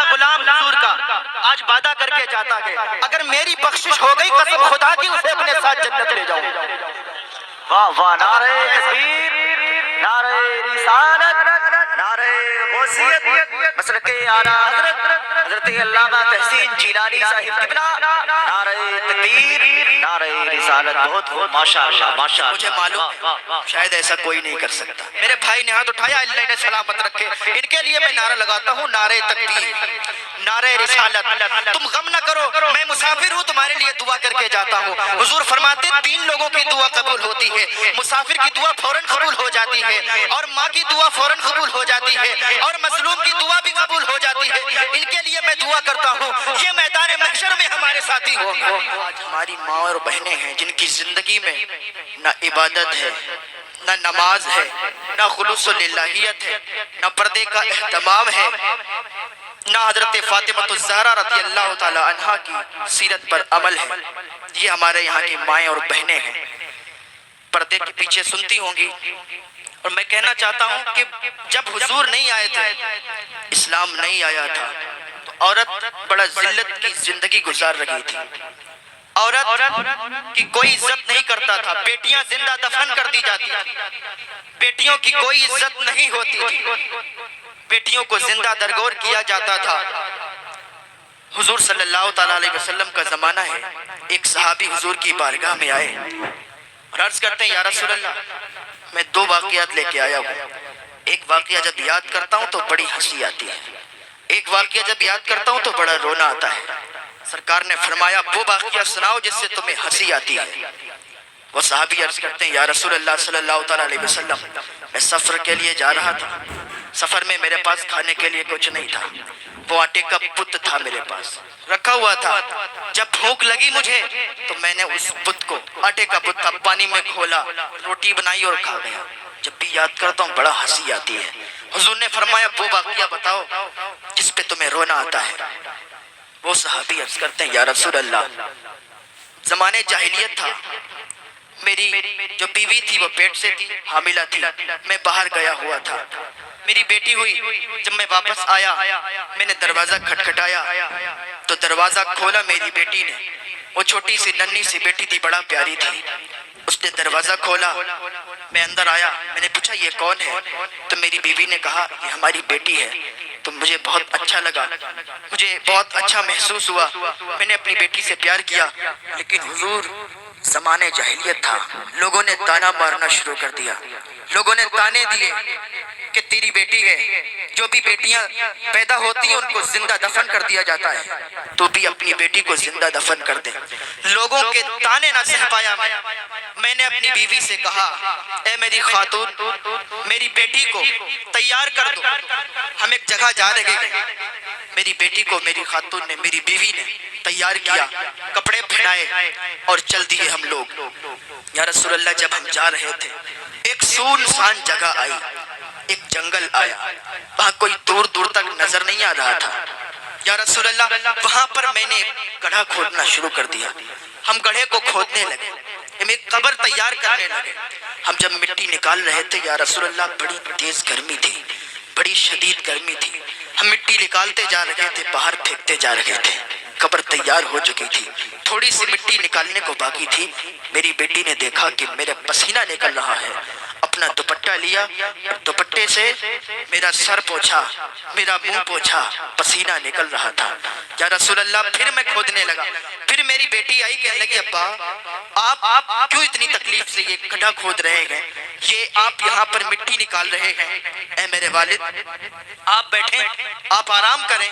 سا غلام حضور کا آج وعدہ کر کے جاتا ہے اگر میری بخشش ہو گئی قسم خدا کی اسے اپنے ساتھ جنت لے جاؤں. واہ واہ، نعرہ تکبیر، نعرہ رسالت، نعرہ غوثیت، مسلک اعلیٰ حضرت علامہ تحسین جیلانی صاحب قبلہ، نعرہ تکبیر، نعرہ رسالت. بہت بہت ماشاءاللہ ماشاءاللہ. مجھے معلوم شاید ایسا کوئی نہیں کر سکتا. میرے بھائی نے ہاتھ اٹھایا، اللہ انہیں سلامت رکھے. ان کے لیے میں نعرہ لگاتا ہوں، نعرہ تکبیر، نعرہ رسالت. تم غم نہ کرو، میں مسافر ہوں، تمہارے لیے دعا کر کے جاتا ہوں. حضور فرماتے ہیں 3 لوگوں کی دعا قبول ہوتی ہے. مسافر کی دعا فوراً قبول ہو جاتی ہے، اور ماں کی دعا فوراً قبول ہو جاتی ہے، اور مظلوم کی دعا بھی قبول ہو جاتی ہے. ان کے لیے میں دعا کرتا ہوں یہ میدان محشر میں ہمارے ساتھی ہوں. آج ہماری ماں اور بہنیں ہیں جن کی زندگی میں نہ عبادت ہے، نہ نماز ہے، نہ خلوص للہیت ہے، نہ پردے کا اہتمام ہے، نہ حضرت فاطمہ الزہرا رضی اللہ تعالی عنہا کی سیرت پر عمل ہے. یہ ہمارے یہاں کی مائیں اور بہنیں ہیں، پردے کے پیچھے سنتی ہوں گی. اور میں کہنا چاہتا ہوں کہ جب حضور نہیں آئے تھے، اسلام نہیں آیا تھا، تو عورت بڑا ذلت کی زندگی گزار رہی تھی. عورت کی کوئی عزت نہیں کرتا تھا، بیٹیاں زندہ دفن کر دی جاتی تھی، بیٹیوں کی کوئی عزت نہیں ہوتی تھی، بیٹیوں کو زندہ درگور کیا جاتا تھا. حضور صلی اللہ تعالیٰ علیہ وسلم کا زمانہ ہے. ایک صحابی حضور کی بارگاہ میں آئے اور عرض کرتے ہیں یا رسول اللہ میں 2 واقعات لے کے آیا ہوں. ایک واقعہ جب یاد کرتا ہوں تو بڑی ہنسی آتی ہے، ایک واقعہ جب یاد کرتا ہوں تو بڑا رونا آتا ہے. سرکار نے فرمایا وہ واقعہ سناؤ جس سے تمہیں ہنسی آتی ہے. وہ صحابی عرض کرتے ہیں یا رسول اللہ صلی اللہ تعالیٰ علیہ وسلم میں سفر کے لیے جا رہا تھا، سفر میں میرے پاس کھانے کے لیے کچھ نہیں تھا. وہ آٹے کا بت تھا میرے پاس رکھا ہوا تھا. جب بھوک لگی مجھے تو میں نے اس بت کو، آٹے کا بت تھا، پانی میں کھولا، روٹی بنائی اور کھا گیا. جب بھی یاد کرتا ہوں بڑا ہنسی آتی ہے. حضور نے فرمایا وہ واقعہ بتاؤ جس پہ تمہیں رونا آتا ہے. وہ صحابی عرض کرتے ہیں یا رسول اللہ زمانے جاہلیت تھا، میری جو بیوی تھی وہ پیٹ سے تھی، حاملہ تھی، میں باہر گیا ہوا تھا، میری بیٹی ہوئی. جب میں واپس آیا میں نے دروازہ کھٹکھٹایا تو دروازہ کھولا میری بیٹی نے. وہ چھوٹی سی ننھی سی بیٹی تھی، بڑا پیاری تھی. اس نے دروازہ کھولا، میں اندر آیا، میں نے پوچھا یہ کون ہے؟ تو میری بیوی نے کہا یہ ہماری بیٹی ہے. تو مجھے بہت اچھا لگا، مجھے بہت اچھا محسوس ہوا. میں نے اپنی بیٹی سے پیار کیا. لیکن حضور زمانے جاہلیت تھا، لوگوں نے تانا مارنا شروع کر دیا، لوگوں نے تانے دیے کہ تیری بیٹی ہے. جو بھی بیٹیاں پیدا ہوتی ہیں ان کو زندہ دفن کر دیا جاتا ہے، تو بھی اپنی بیٹی کو زندہ دفن کر دے. لوگوں کے تانے نہ سہ پایا میں نے اپنی بیوی سے کہا اے میری خاتون میری بیٹی کو تیار کر دو، ہم ایک جگہ جا رہے ہیں. میری بیٹی کو میری خاتون نے، میری بیوی نے تیار کیا، کپڑے پہنائے اور چل دیے ہم لوگ. یا رسول اللہ جب ہم جا رہے تھے ایک سنسان جگہ آئی، ایک جنگل آیا، وہاں کوئی دور دور تک نظر نہیں آ رہا تھا. یا رسول اللہ وہاں پر میں نے گڑھا کھودنا شروع کر دیا. ہم گڑھے کو کھودنے لگے، ہم ایک قبر تیار کرنے لگے. ہم جب مٹی نکال رہے تھے یا رسول اللہ بڑی تیز گرمی تھی، بڑی شدید گرمی تھی. ہم مٹی نکالتے جا رہے تھے، باہر پھینکتے جا رہے تھے. قبر تیار ہو چکی تھی، تھوڑی سی مٹی نکالنے کو باقی تھی. میری بیٹی نے دیکھا کہ میرا پسینہ نکل رہا ہے، اپنا دوپٹہ لیا، دوپٹے سے میرا سر پوچھا، میرا منہ پوچھا، پسینہ نکل رہا تھا. یا رسول اللہ پھر میں کھودنے لگا. پھر میری بیٹی آئی، کہنے لگی ابا آپ کیوں اتنی تکلیف سے یہ گڈھا کھود رہے ہیں، یہ آپ یہاں پر مٹی نکال رہے ہیں. اے میرے والد آپ بیٹھیں، آپ آرام کریں،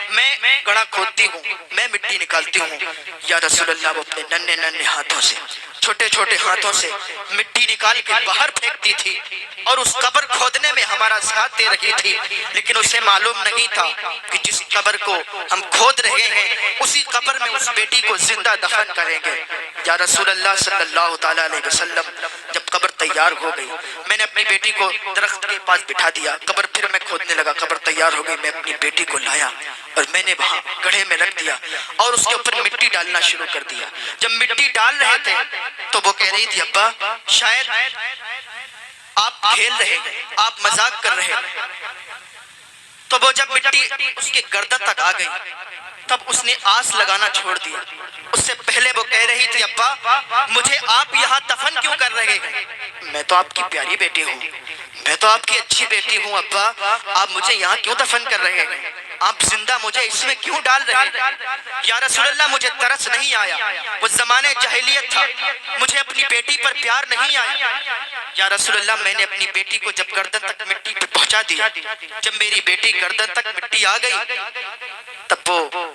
میں گڑھا کھودتی ہوں، میں مٹی نکالتی ہوں. یا رسول اللہ وہ اپنے ننھے ننھے ہاتھوں سے، چھوٹے چھوٹے ہاتھوں سے مٹی نکال کے باہر پھینکتی تھی اور اس قبر کھودنے میں ہمارا ساتھ دے رہی تھی. لیکن اسے معلوم نہیں تھا کہ جس قبر کو ہم کھود رہے ہیں اسی قبر میں اس بیٹی کو زندہ دفن کریں گے. یا رسول اللہ صلی اللہ تعالیٰ علیہ وسلم جب قبر تیار ہو گئی میں نے اپنی بیٹی کو درخت کے پاس بٹھا دیا. قبر پھر میں کھودنے لگا، قبر تیار ہو گئی. میں اپنی بیٹی کو لایا اور میں نے وہاں گڑھے میں رکھ دیا اور اس کے اوپر مٹی ڈالنا شروع کر دیا. جب مٹی ڈال رہے تھے تو وہ کہہ رہی تھی ابا شاید آپ کھیل رہے ہیں، آپ مذاق کر رہے ہیں. تو وہ جب مٹی اس کے گردن تک آ گئی تب اس نے آس لگانا چھوڑ دیا. اس سے پہلے وہ کہہ رہی تھی ابا مجھے آپ یہاں دفن کیوں کر رہے ہیں؟ میں تو آپ کی پیاری بیٹی ہوں, میں تو آپ کی اچھی بیٹی ہوں, ابا آپ مجھے یہاں کیوں دفن کر رہے ہیں؟ آپ زندہ مجھے اس میں کیوں ڈال رہے ہیں؟ یا رسول اللہ مجھے ترس نہیں آیا, وہ زمانے جاہلیت تھا, مجھے اپنی بیٹی پر پیار نہیں آیا. یا رسول اللہ میں نے اپنی بیٹی کو جب گردن تک مٹی پہ پہنچا دیا, جب میری بیٹی گردن تک مٹی آ گئی تب وہ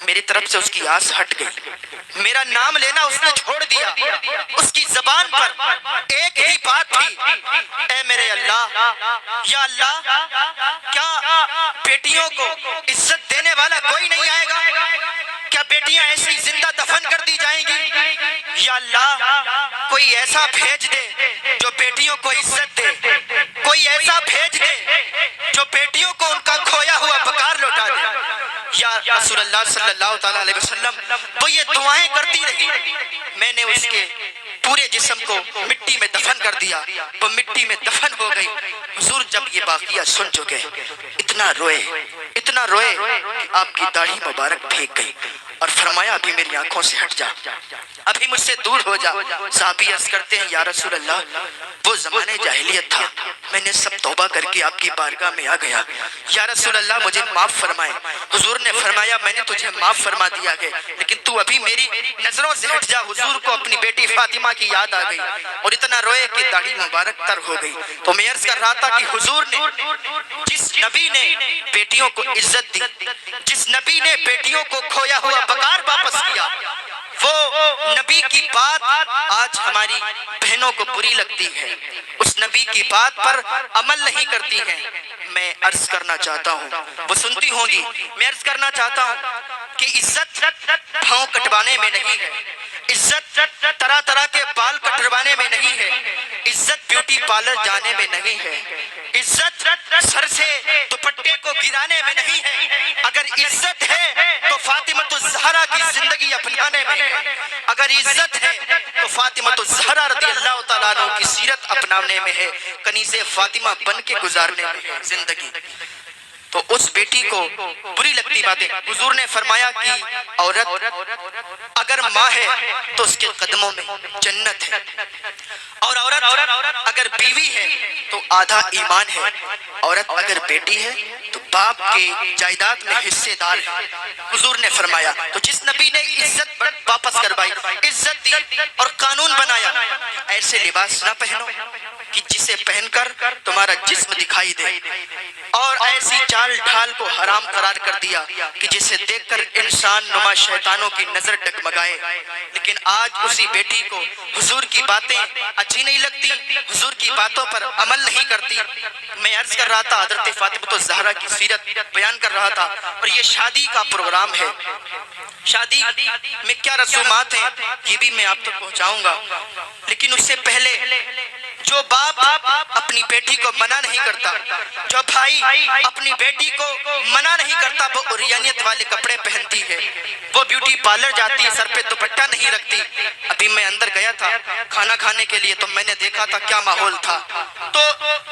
میری طرف سے اس کی آس ہٹ گئی, میرا نام لینا اس نے چھوڑ دیا. اس کی زبان پر ایک ہی بات تھی, اے میرے اللہ, یا اللہ کیا بیٹیوں کو عزت دینے والا کوئی نہیں آئے گا؟ کیا بیٹیاں ایسی زندہ دفن کر دی جائیں گی؟ یا اللہ کوئی ایسا بھیج دے جو بیٹیوں کو عزت دے, کوئی ایسا بھیج دے جو بیٹیوں کو ان کا کھویا ہوا وقار لوٹا دے. یا رسول اللہ صلی اللہ تعالیٰ علیہ وسلم وہ یہ دعائیں کرتی رہی, میں نے اس کے پورے جسم کو مٹی میں دفن کر دیا, وہ مٹی میں دفن ہو گئی. حضور جب یہ واقعہ سن چکے اتنا روئے کہ آپ کی داڑھی مبارک بھیگ گئی اور فرمایا ابھی میری آنکھوں سے ہٹ جا, ابھی مجھ سے دور ہو جا. صحابی عرض کرتے ہیں یا رسول اللہ وہ زمانے جاہلیت تھا, میں نے سب توبہ کر کے آپ کی بارگاہ میں آ گیا, یا رسول اللہ مجھے معاف فرمائے. حضور نے فرمایا میں نے تجھے معاف فرما دیا ہے, لیکن تو ابھی میری نظروں سے ہٹ جا. حضور کو اپنی بیٹی فاطمہ کی یاد آ گئی اور اتنا روئے کہ داڑھی مبارک تر ہو گئی. تو میں عرض کر رہا تھا کہ حضور نے جس نبی نے بیٹیوں کو عزت دی, جس نبی نے بیٹیوں کو کھویا ہوا وقار واپس کیا, وہ نبی کی بات آج ہماری بہنوں کو بری لگتی ہے, اس نبی کی بات پر عمل نہیں کرتی ہیں. میں عرض کرنا چاہتا ہوں, وہ سنتی ہوں گی, میں عرض کرنا چاہتا ہوں کہ عزت پھاؤں کٹوانے میں نہیں ہے, عزت طرح طرح کے بال کٹوانے میں نہیں ہے, عزت بیوٹی پارلر جانے میں نہیں ہے, عزت سر سے دوپٹے کو گرانے میں نہیں ہے. اگر عزت ہے تو فاطمۃ الزہرا کی زندگی اپنانے میں ہے, اگر عزت ہے تو فاطمۃ الزہرا رضی اللہ تعالیٰ عنہ کی سیرت اپنانے میں ہے, کنیز فاطمہ بن کے گزارنے میں ہے زندگی. تو اس بیٹی کو بری لگتی باتیں. حضور نے فرمایا کہ عورت اگر ماں ہے تو اس کے قدموں میں جنت ہے, اور عورت اگر بیوی ہے تو آدھا ایمان ہے, عورت اگر بیٹی ہے تو باپ کے جائیداد میں حصے دار ہے. حضور نے فرمایا تو جس نبی نے عزت واپس کروائی, عزت دی اور قانون بنایا, ایسے لباس نہ پہنو کہ جسے پہن کر تمہارا جسم دکھائی دے, اور ایسی چال ڈھال کو حرام قرار کر دیا کہ جسے دیکھ کر انسان نما شیطانوں کی نظر ڈگمگائے. لیکن آج اسی بیٹی کو حضور کی باتیں اچھی نہیں لگتی, حضور کی باتوں پر عمل نہیں کرتی. میں عرض کر رہا تھا حضرت فاطمہ الزہرا کی سیرت بیان کر رہا تھا, اور یہ شادی کا پروگرام ہے, شادی میں کیا رسومات ہیں یہ بھی میں آپ تک پہنچاؤں گا. لیکن اس سے پہلے جو باپ اپنی بیٹی کو منع نہیں کرتا, جو بھائی اپنی بیٹی کو منع نہیں کرتا, وہ عریانیت والے کپڑے پہنتی ہے, وہ بیوٹی پارلر جاتی ہے, سر پہ دوپٹہ نہیں رکھتی. ابھی میں اندر گیا تھا کھانا کھانے کے لیے تو میں نے دیکھا تھا کیا ماحول تھا. تو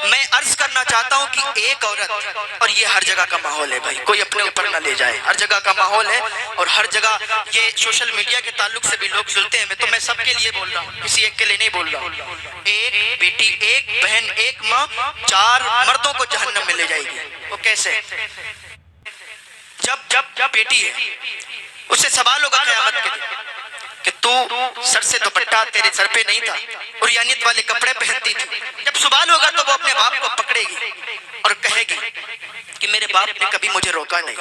میں عرض کرنا چاہتا ہوں کہ ایک عورت, اور یہ ہر جگہ کا ماحول ہے بھائی, کوئی اپنے اوپر نہ لے جائے, ہر جگہ کا ماحول ہے اور ہر جگہ یہ سوشل میڈیا کے تعلق سے بھی لوگ سنتے ہیں. تو میں سب کے لیے بول رہا ہوں, کسی ایک کے لیے نہیں بول رہا ہوں. ایک بیٹی, ایک بہن, ایک ماں 4 مردوں کو جہنم میں لے جائے گی. وہ کیسے؟ جب بیٹی ہے اس سے سوال ہوگا قیامت کے دن کہ تو سر سے دوپٹہ تیرے سر پہ نہیں تھا, عریانیت والے کپڑے پہنتی تھی. جب سوال ہوگا تو وہ اپنے باپ کو پکڑے گی اور کہے گی کہ میرے باپ نے کبھی مجھے روکا نہیں,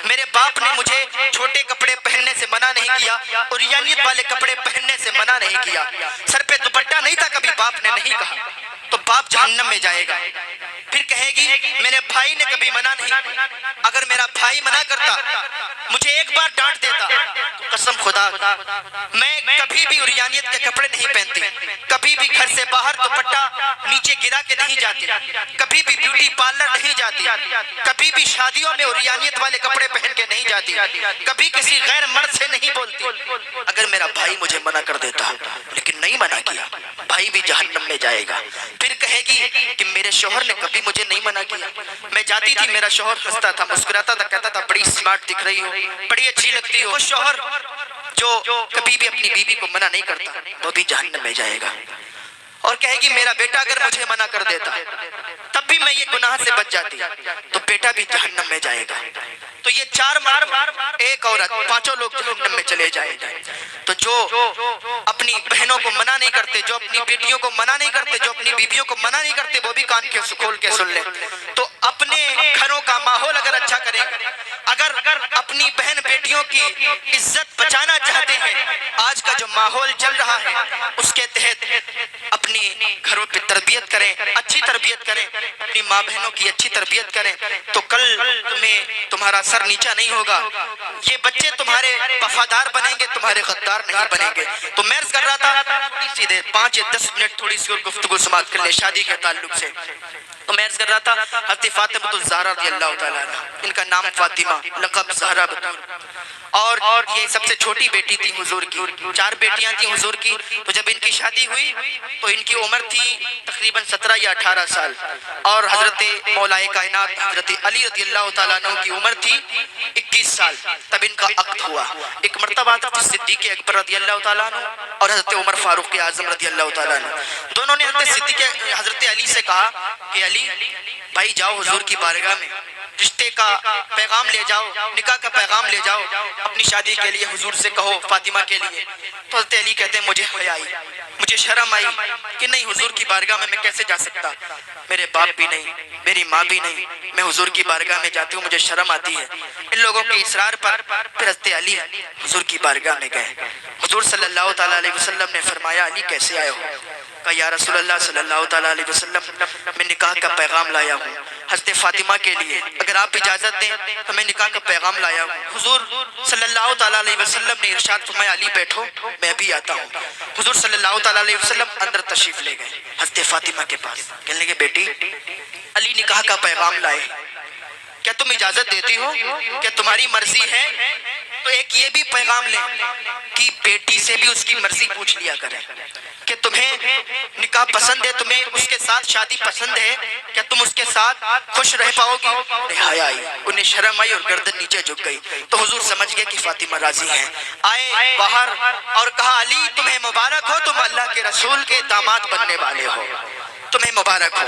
میرے باپ نے مجھے چھوٹے کپڑے پہننے سے منع نہیں کیا, عریانیت والے کپڑے پہننے سے منع نہیں کیا, سر پہ دوپٹہ نہیں تھا کبھی باپ نے نہیں کہا. تو باپ جہنم میں جائے گا. پھر کہے گی میرے بھائی نے کبھی منع نہیں کیا, اگر میرا بھائی منع کرتا, مجھے ایک بار ڈانٹ دیتا, قسم خدا میں کبھی بھی عریانیت کے کپڑے نہیں پہنتی, کبھی بھی گھر سے باہر دوپٹہ نیچے گرا کے نہیں جاتی, کبھی بھی بیوٹی پارلر نہیں جاتی, کبھی بھی شادیوں میں عریانیت والے کپڑے پہن کے نہیں جاتی, کبھی کسی غیر مرد سے نہیں بولتی. اگر میرا بھائی مجھے منع کر دیتا, لیکن نہیں منع کیا، بھائی بھی جہنم میں جائے گا۔ پھر کہے گی کہ میرے شوہر نے کبھی مجھے نہیں منع کیا، میں جاتی تھی میرا شوہر ہنستا تھا، مسکراتا تھا، کہتا تھا بڑی سمارٹ دکھ رہی ہو، بڑی اچھی لگتی ہو۔ وہ شوہر جو کبھی بھی اپنی بیوی کو منع نہیں کرتا وہ بھی جہنم میں جائے گا۔ اور کہے گی میرا بیٹا اگر مجھے منع کر دیتا تب بھی میں یہ گناہ سے بچ جاتی تو بیٹا بھی جہنم میں جائے گا۔ تو یہ چار مرد ایک عورت، پانچوں لوگ جہنم میں چلے جائیں گے۔ تو جو اپنی بہنوں کو منع نہیں کرتے، جو اپنی بیٹیوں کو منع نہیں کرتے، جو اپنی بیویوں کو منع نہیں کرتے، وہ بھی کان کے کھول کے سن لیں۔ تو اپنے گھروں کا ماحول اگر اچھا کریں، اگر اپنی بہن بیٹیوں کی عزت بچانا چاہتے ہیں، آج کا جو ماحول چل رہا ہے اس کے تحت اپنی گھروں پہ تربیت کریں، اچھی تربیت کریں، اپنی ماں بہنوں کی اچھی تربیت کریں، تو کل تمہارا سر نیچا نہیں ہوگا، یہ بچے تمہارے وفادار بنیں گے، تمہارے غدار نہیں بنیں گے۔ تو میں عرض کر رہا تھا سیدھے 5 یا 10 منٹ تھوڑی سی اور گفتگو سماعت کر لیں شادی کے تعلق سے۔ تو میں عرض کر رہا تھا حضرت فاطمہ الزہرا رضی اللہ تعالیٰ عنہ، ان کا نام فاطمہ، لقب زہرا بطول، اور یہ سب سے چھوٹی بیٹی تھی حضور کی، 4 بیٹیاں تھیں حضور کی۔ تو جب ان کی شادی ہوئی تو ان کی عمر تھی تقریباً 17 یا 18 سال، اور حضرت مولا کائنات حضرت علی رضی اللہ تعالیٰ عنہ کی عمر تھی 21 سال، تب ان کا عقد ہوا۔ ایک مرتبہ حضرت صدیق اکبر رضی اللہ تعالیٰ عنہ اور حضرت عمر فاروق اعظم رضی اللہ تعالیٰ عنہ دونوں نے حضرت علی سے کہا کہ علی بھائی جاؤ حضور کی بارگاہ میں، رشتے کا پیغام لے جاؤ، نکاح کا پیغام لے جاؤ، اپنی شادی کے لیے حضور سے کہو فاطمہ کے لیے۔ تو حضرت علی کہتے ہیں مجھے حیا آئی، مجھے شرم آئی کہ نہیں حضور کی بارگاہ میں کیسے جا سکتا، میرے باپ بھی نہیں، میری ماں بھی نہیں، میں حضور کی بارگاہ میں جاتی ہوں، مجھے شرم آتی ہے۔ ان لوگوں کے اصرار پر پھر حضرت علی حضور کی بارگاہ میں گئے۔ حضور صلی اللہ تعالیٰ علیہ وسلم نے فرمایا علی کیسے آئے ہو؟ کہا یا رسول اللہ صلی اللہ تعالیٰ علیہ وسلم میں نکاح کا پیغام لایا ہوں حضرت فاطمہ کے لیے، اگر آپ اجازت دیں تو میں نکاح کا پیغام لایا ہوں۔ حضور صلی اللہ تعالیٰ علیہ وسلم نے ارشاد فرمایا علی بیٹھو میں بھی آتا ہوں۔ حضور صلی اللہ تعالیٰ علیہ وسلم اندر تشریف لے گئے حضرت فاطمہ کے پاس، کہنے لگے بیٹی علی نکاح کا پیغام لائے، کیا تم اجازت دیتی ہو؟ کیا تمہاری مرضی ہے؟ تو ایک یہ بھی پیغام لیں کہ بیٹی سے بھی اس کی مرضی پوچھ لیا کریں کہ تمہیں نکاح پسند ہے، تمہیں اس کے ساتھ شادی پسند ہے، کیا تم اس کے ساتھ خوش رہ پاؤ گی؟ حیا آئی، انہیں شرم آئی اور گردن نیچے جھک گئی۔ تو حضور سمجھ گئے کہ فاطمہ راضی ہیں، آئے باہر اور کہا علی تمہیں مبارک ہو، تم اللہ کے رسول کے داماد بننے والے ہو، تمہیں مبارک ہو۔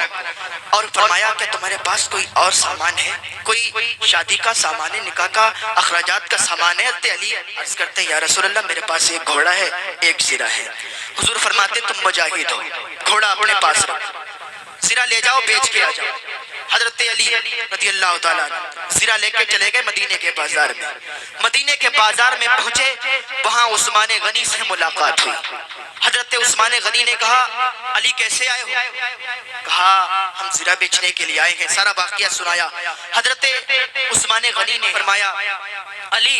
اور فرمایا کہ تمہارے پاس کوئی اور سامان ہے، کوئی شادی کا سامان ہے، نکاح کا اخراجات کا سامان ہے؟ حضرت علی عرض کرتے ہیں یا رسول اللہ میرے پاس ایک گھوڑا ہے، ایک زرہ ہے۔ حضور فرماتے تم مجاہد ہو، گھوڑا اپنے پاس رکھ، زرہ لے جاؤ بیچ کے آ جاؤ۔ حضرت علی رضی اللہ تعالیٰ عنہ زرہ لے کے چلے گئے مدینے کے بازار میں۔ مدینے کے بازار میں پہنچے، وہاں عثمان غنی سے ملاقات ہوئی۔ حضرت عثمان غنی نے کہا علی کیسے آئے ہو؟ کہا ہم زرہ بیچنے کے لیے آئے ہیں، سارا واقعہ سنایا۔ حضرت عثمان غنی نے فرمایا علی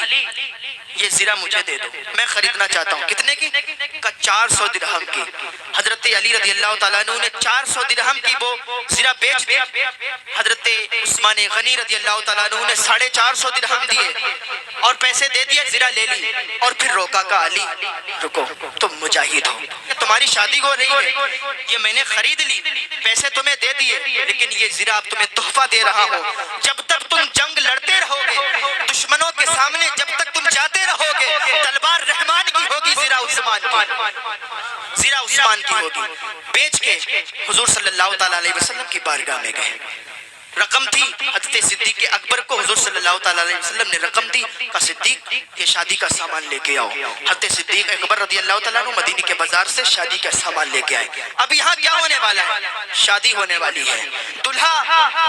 یہ زرہ مجھے دے دو، میں خریدنا چاہتا ہوں۔ کتنے کی؟ کہا 400 درہم کی۔ حضرت علی رضی اللہ تعالیٰ عنہ نے 400 درہم کی وہ زرہ بیچ دی۔ حضرت عثمان غنی رضی اللہ تعالیٰ عنہ نے 450 درہم دیے اور پیسے دے دیے، زرہ لے لی اور پھر روکا، کہا علی رکو تم مجاہد ہو، تمہاری شادی ہو رہی ہے، یہ میں نے خرید لی، پیسے تمہیں دے دیے، لیکن یہ زرہ اب تمہیں تحفہ دے رہا ہوں، جب تک تم جنگ لڑتے رہو گے، دشمنوں کے سامنے جب تک تم جاتے رہو گے، تلوار رحمان کی ہوگی، زرہ عثمان کی، زرہ عثمان کی ہوگی۔ بیچ کے حضور صلی اللہ تعالیٰ علیہ وسلم کی بارگاہ میں گئے۔ رقم تھی حضرت صدیق اکبر کو، حضور صلی اللہ تعالیٰ علیہ وسلم نے رقم دی، کہا صدیق یہ شادی کا سامان لے کے آؤ۔ حضرت صدیق اکبر رضی اللہ تعالیٰ عنہ مدینے کے بازار سے شادی کا سامان لے کے آئے۔ اب یہاں کیا ہونے والا ہے؟ شادی ہونے والی ہے، دلہا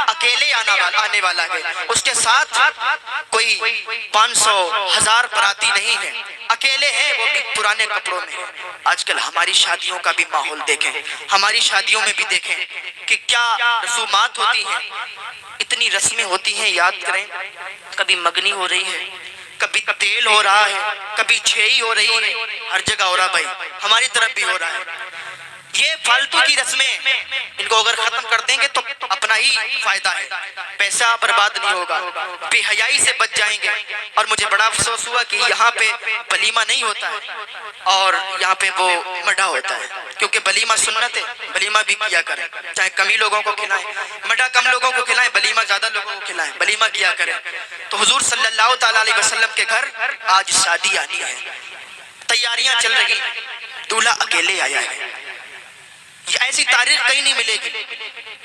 اکیلے آنے والا ہے، اس کے ساتھ کوئی 500 1000 براتی نہیں ہے، اکیلے ہیں، وہ بھی پرانے کپڑوں میں۔ آج کل ہماری شادیوں کا بھی ماحول دیکھیں، ہماری شادیوں میں بھی دیکھیں کہ کیا رسومات ہوتی ہیں، اتنی رسمیں ہوتی ہیں، یاد کریں، کبھی مگنی ہو رہی ہے، کبھی تیل ہو رہا ہے، کبھی چھئی ہو رہی ہے، ہر جگہ ہو رہا، بھائی ہماری طرف بھی ہو رہا ہے۔ یہ فالتو کی رسمیں ان کو اگر ختم کر دیں گے تو اپنا ہی فائدہ ہے، پیسہ برباد نہیں ہوگا، بے حیائی سے بچ جائیں گے۔ اور مجھے بڑا افسوس ہوا کہ یہاں پہ ولیمہ نہیں ہوتا ہے اور یہاں پہ وہ مڈھا ہوتا ہے، کیونکہ ولیمہ سنت ہے، ولیمہ بھی کیا کریں، چاہے کمی لوگوں کو کھلائیں، مڈھا کم لوگوں کو کھلائیں، ولیمہ زیادہ لوگوں کو کھلائیں، ولیمہ کیا کریں۔ تو حضور صلی اللہ تعالیٰ علیہ وسلم کے گھر آج شادی آنی ہے، تیاریاں چل رہی، دولہا اکیلے آیا ہے، یہ ایسی تاریخ کہیں نہیں ملے گی۔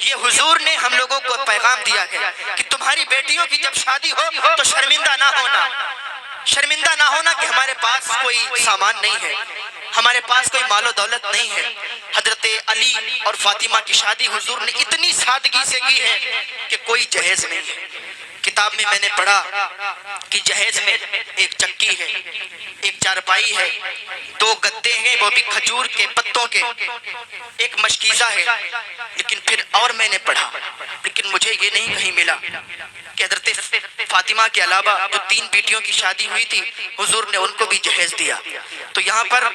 یہ حضور نے ہم لوگوں کو پیغام دیا ہے کہ تمہاری بیٹیوں کی جب شادی ہو تو شرمندہ نہ ہونا، شرمندہ نہ ہونا کہ ہمارے پاس کوئی سامان نہیں ہے، ہمارے پاس کوئی مال و دولت نہیں ہے۔ حضرت علی اور فاطمہ کی شادی حضور نے اتنی سادگی سے کی ہے کہ کوئی جہیز نہیں ہے۔ کتاب میں میں نے پڑھا کہ جہیز میں ایک چکی ہے، ایک چارپائی ہے، 2 گدے ہیں وہ بھی کھجور کے پتوں کے، ایک مشکیزہ ہے۔ لیکن پھر اور میں نے پڑھا، لیکن مجھے یہ نہیں کہیں ملا کہ حضرت فاطمہ کے علاوہ جو 3 بیٹیوں کی شادی ہوئی تھی حضور نے ان کو بھی جہیز دیا۔ تو یہاں پر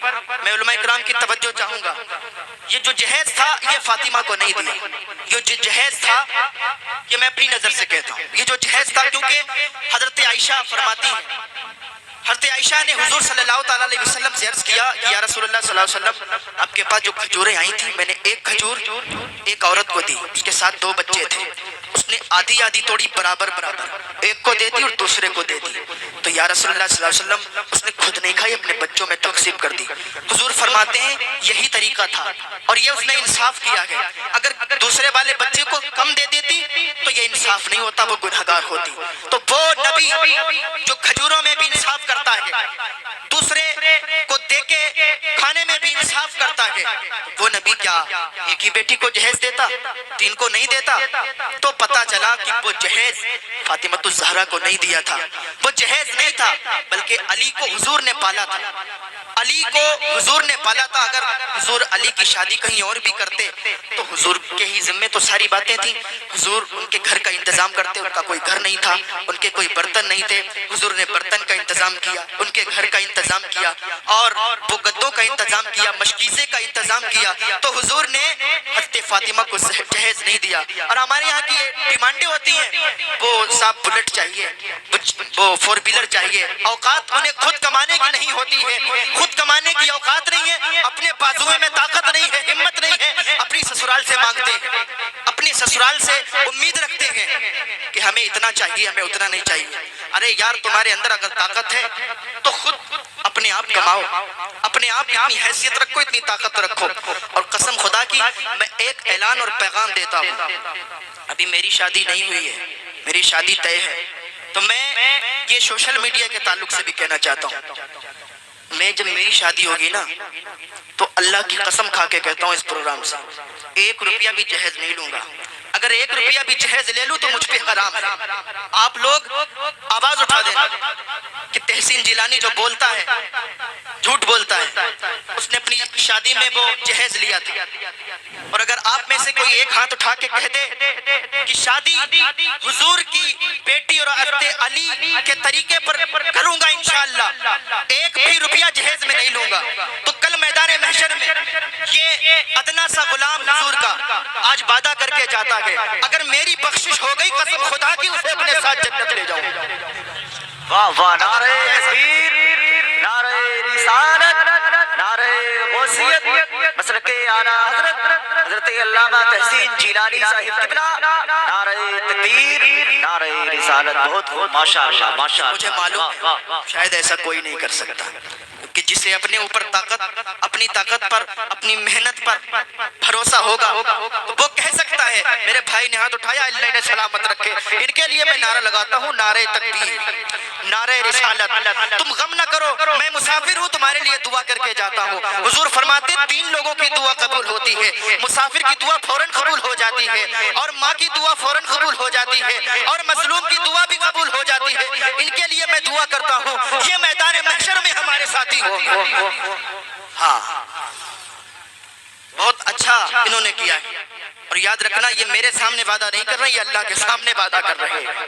میں علماء اکرام کی توجہ چاہوں گا، یہ جو جہیز تھا یہ فاطمہ کو نہیں دیا، یہ جو جہیز تھا یہ میں اپنی نظر سے کہتا ہوں، یہ جو جہیز تھا، کیونکہ حضرت عائشہ فرماتی ہیں، حضرت عائشہ نے حضور صلی اللہ تعالیٰ علیہ وسلم سے عرض کیا کہ یا رسول اللہ صلی اللہ علیہ وسلم، آپ کے پاس جو کھجوریں آئی تھیں میں نے ایک کھجور ایک عورت کو دی، اس کے ساتھ 2 بچے تھے، اس نے آدھی آدھی توڑی، برابر برابر، ایک کو دے دی اور دوسرے کو دے دی۔ تو یا رسول اللہ صلی اللہ علیہ وسلم، اس نے خود نہیں کھائی، اپنے بچوں میں تقسیم کر دی۔ حضور فرماتے ہیں یہی طریقہ تھا اور یہ اس نے انصاف کیا ہے، اگر دوسرے والے بچے کو کم دے دیتی تو یہ انصاف نہیں ہوتا، وہ گنہگار ہوتی۔ تو وہ نبی جو کھجوروں میں بھی انصاف کرتا ہے، دوسرے کو دے کے کھانے میں بھی انصاف کرتا ہے، وہ نبی کیا ایک ہی بیٹی کو جہیز دیتا، 3 کو نہیں دیتا؟ تو پتا چلا کہ وہ جہیز فاطمہ الزہرا کو نہیں دیا تھا، وہ جہیز نہیں تھا بلکہ علی کو حضور نے پالا تھا، علی کو حضور نے پالا تھا۔ اگر حضور علی کی شادی کہیں اور بھی کرتے تو حضور کے ہی ذمے تو ساری باتیں تھیں، حضور ان کے گھر کا انتظام کرتے، ان کا کوئی گھر نہیں تھا، ان کے کوئی برتن نہیں تھے، حضور نے برتن کا انتظام کیا، ان کے گھر کا انتظام کیا اور وہ گدوں کا انتظام کیا، مشکیزے کا انتظام کیا۔ تو حضور نے حضرت فاطمہ کو جہیز نہیں دیا۔ اور ہمارے یہاں کی ڈیمانڈیں ہوتی ہیں، وہ صاحب بلٹ چاہیے، وہ 4 ویلر چاہیے، اوقات انہیں خود کمانے کی نہیں ہوتی ہے، خود کمانے کی اوقات نہیں ہے، اپنے بازوئے میں طاقت نہیں ہے، ہمت نہیں ہے، اپنی سسرال سے مانگتے ہیں، اپنی سسرال سے امید رکھتے ہیں کہ ہمیں اتنا چاہیے، ہمیں اتنا نہیں چاہیے۔ ارے یار تمہارے اندر اگر طاقت ہے تو خود اپنے آپ کماؤ، اپنے آپ اتنی حیثیت رکھو، اتنی طاقت رکھو۔ اور قسم خدا کی میں ایک اعلان اور پیغام دیتا ہوں، ابھی میری شادی نہیں ہوئی ہے، میری شادی طے ہے، تو میں یہ سوشل میڈیا کے تعلق سے بھی کہنا چاہتا ہوں، میں جب میری شادی ہوگی نا تو اللہ کی قسم کھا کے کہتا ہوں اس پروگرام سے 1 روپیہ بھی جہیز نہیں لوں گا۔ اگر 1 روپیہ بھی جہیز لے لوں تو مجھ پہ حرام ہے۔ آپ لوگ آواز اٹھا دینا کہ تحسین جیلانی جو بولتا ہے جھوٹ بولتا ہے، اس نے اپنی شادی میں وہ جہیز لیا تھا۔ اور اگر آپ میں سے کوئی ایک ہاتھ اٹھا کے کہہ دے کہ شادی حضور کی بیٹی اور حضرت علی کے طریقے پر کروں گا انشاءاللہ، 1 بھی روپیہ جہیز میں نہیں لوں گا، تو کل میدان محشر میں یہ ادنا سا غلام حضور کا آج وعدہ کر کے جاتا ہے اگر میری بخشش ہو گئی قسم خدا کی اسے اپنے ساتھ جنت لے جاؤں گا۔ واہ واہ، نعرہ تکبیر، نعرہ رسالت، نعرہ غوثیت، مسلک اعلیٰ حضرت علامہ تحسین جیلانی صاحب قبلہ، نعرہ تکبیر، نعرہ رسالت۔ بہت ماشاءاللہ ماشاءاللہ، مجھے معلوم شاید ایسا کوئی نہیں کر سکتا کہ جسے اپنے اوپر طاقت، اپنی طاقت پر، اپنی محنت پر بھروسہ ہوگا تو وہ کہہ سکتا ہے۔ میرے بھائی نے ہاتھ اٹھایا، اللہ انہیں سلامت رکھے، ان کے لیے میں نعرہ لگاتا ہوں، نعرہ تکبیر، نعرہ رسالت۔ تم غم نہ کرو، میں مسافر ہوں، تمہارے لیے دعا کر کے جاتا ہوں۔ حضور فرماتے 3 لوگوں کی دعا قبول ہوتی ہے، مسافر کی دعا فوراً قبول ہو جاتی ہے، اور ماں کی دعا فوراً قبول ہو جاتی ہے، اور مظلوم کی دعا بھی قبول ہو جاتی ہے۔ ان کے لیے میں دعا کرتا ہوں یہ میدان محشر میں ہمارے ساتھی ہو۔ ہاں بہت اچھا انہوں نے کیا ہے، اور یاد رکھنا یہ میرے سامنے وعدہ نہیں کر رہے، یہ اللہ کے سامنے وعدہ کر رہے ہیں،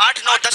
8, 9, 10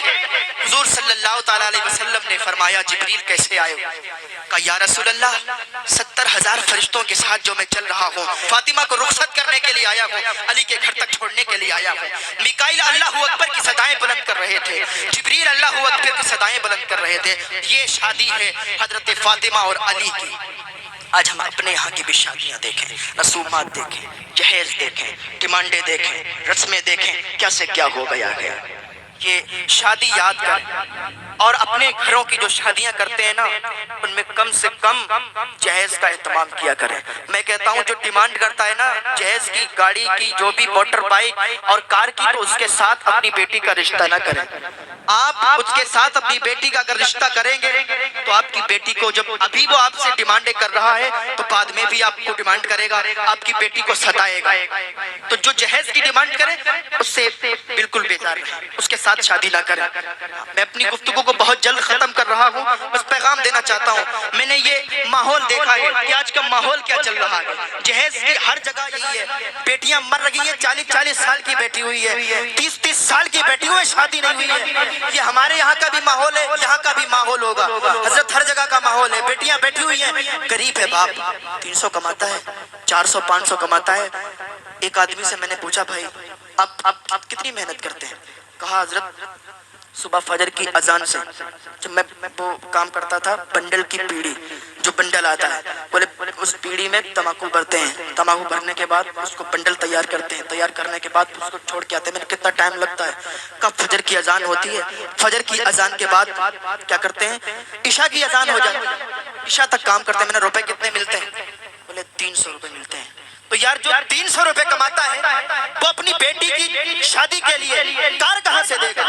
تھے. حضور صلی اللہ تعالیٰ علیہ وسلم نے فرمایا جبریل کیسے آئے؟ کہا یا رسول اللہ 70,000 فرشتوں کے ساتھ جو میں چل رہا ہوں, فاطمہ کو رخصت کرنے کے لیے آیا ہوں, علی کے گھر تک چھوڑنے کے لیے آیا ہوں. میکائیل اللہ اکبر کی صدائیں بلند کر رہے تھے, جبریل اللہ اکبر کی صدائیں بلند کر رہے تھے. یہ شادی ہے حضرت فاطمہ اور علی کی. آج ہم اپنے یہاں کی بھی شادیاں دیکھیں, رسومات دیکھیں, جہیز دیکھیں, ڈیمانڈیں دیکھیں, رسمیں دیکھیں, کیا سے کیا ہو گیا ہے. یہ شادی یاد کریں اور اپنے گھروں کی جو شادیاں کرتے ہیں نا ان میں کم سے کم جہیز کا اہتمام کیا کریں. میں کہتا ہوں جو ڈیمانڈ کرتا ہے نا جہیز کی, گاڑی کی, جو بھی موٹر بائک اور کار کی, تو اس کے ساتھ اپنی بیٹی کا رشتہ نہ کریں. آپ اس کے ساتھ اپنی بیٹی کا اگر رشتہ کریں گے تو آپ کی بیٹی کو جب ابھی وہ آپ سے ڈیمانڈیں کر رہا ہے تو بعد میں بھی آپ کو ڈیمانڈ کرے گا, آپ کی بیٹی کو ستائے گا. تو جو جہیز کی ڈیمانڈ کرے اس سے بالکل بیزار رہیں, اس کے ساتھ شادی نہ کریں. میں اپنی گفتگو کو بہت جلد ختم کر رہا ہوں, بس پیغام دینا چاہتا ہوں. میں نے یہ ماحول دیکھا ہے کہ آج کا ماحول کیا چل رہا ہے. جہیز کی ہر جگہ یہی ہے, بیٹیاں مر رہی ہیں, 40 سال کی بیٹی ہوئی ہے, 30 سال کی بیٹی ہوئی, شادی نہیں ہوئی ہے. یہ ہمارے یہاں کا بھی ماحول ہے, یہاں کا بھی ماحول ہوگا. حضرت ہر جگہ کا ماحول ہے, بیٹیاں بیٹھی ہوئی ہیں. غریب ہے باپ, 300 کماتا ہے, 400 500 کماتا ہے. ایک آدمی سے میں نے پوچھا بھائی آپ کتنی محنت کرتے ہیں؟ کہا حضرت صبح فجر کی اذان سے جب میں وہ کام کرتا تھا, بنڈل کی پیڑی جو بنڈل آتا ہے, بولے اس پیڑی میں تمباکو بھرتے ہیں, تمباکو بھرنے کے بعد اس کو بنڈل تیار کرتے ہیں, تیار کرنے کے بعد اس کو چھوڑ کے آتے ہیں. میں نے کتنا ٹائم لگتا ہے؟ کب فجر کی اذان ہوتی ہے, فجر کی اذان کے بعد کیا کرتے ہیں, عشاء کی اذان ہو جاتی ہے, عشاء تک کام کرتے ہیں. میں نے روپے کتنے ملتے ہیں؟ بولے 300 روپے ملتے ہیں. تو یار جو 300 روپے کماتا ہے وہ اپنی بیٹی کی شادی کے لیے کار کہاں سے دے گا؟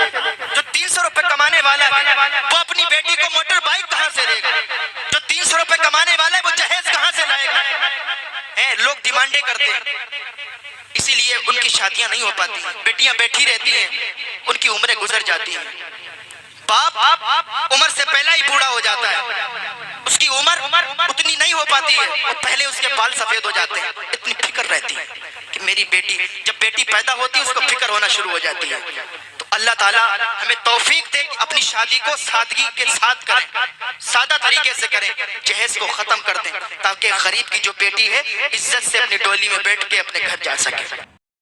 جو 300 روپے کمانے والا ہے وہ اپنی بیٹی کو موٹر بائک کہاں سے دے گا؟ جو 300 روپے کمانے والا ہے وہ جہیز کہاں سے لائے گا؟ لوگ ڈیمانڈیں کرتے ہیں, اسی لیے ان کی شادیاں نہیں ہو پاتی. بیٹیاں بیٹھی رہتی ہیں, ان کی عمریں گزر جاتی ہیں. باپ عمر سے پہلا ہی بوڑھا ہو جاتا ہے, اس کی عمر اتنی نہیں ہو پاتی ہے, اور پہلے اس کے بال سفید ہو جاتے ہیں. اتنی فکر رہتی ہے کہ میری بیٹی, جب بیٹی پیدا ہوتی ہے اس کو فکر ہونا شروع ہو جاتی ہے. تو اللہ تعالیٰ ہمیں توفیق دے کہ اپنی شادی کو سادگی کے ساتھ کریں, سادہ طریقے سے کریں, جہیز کو ختم کر دیں تاکہ غریب کی جو بیٹی ہے عزت سے اپنی ڈولی میں بیٹھ کے اپنے گھر جا سکے.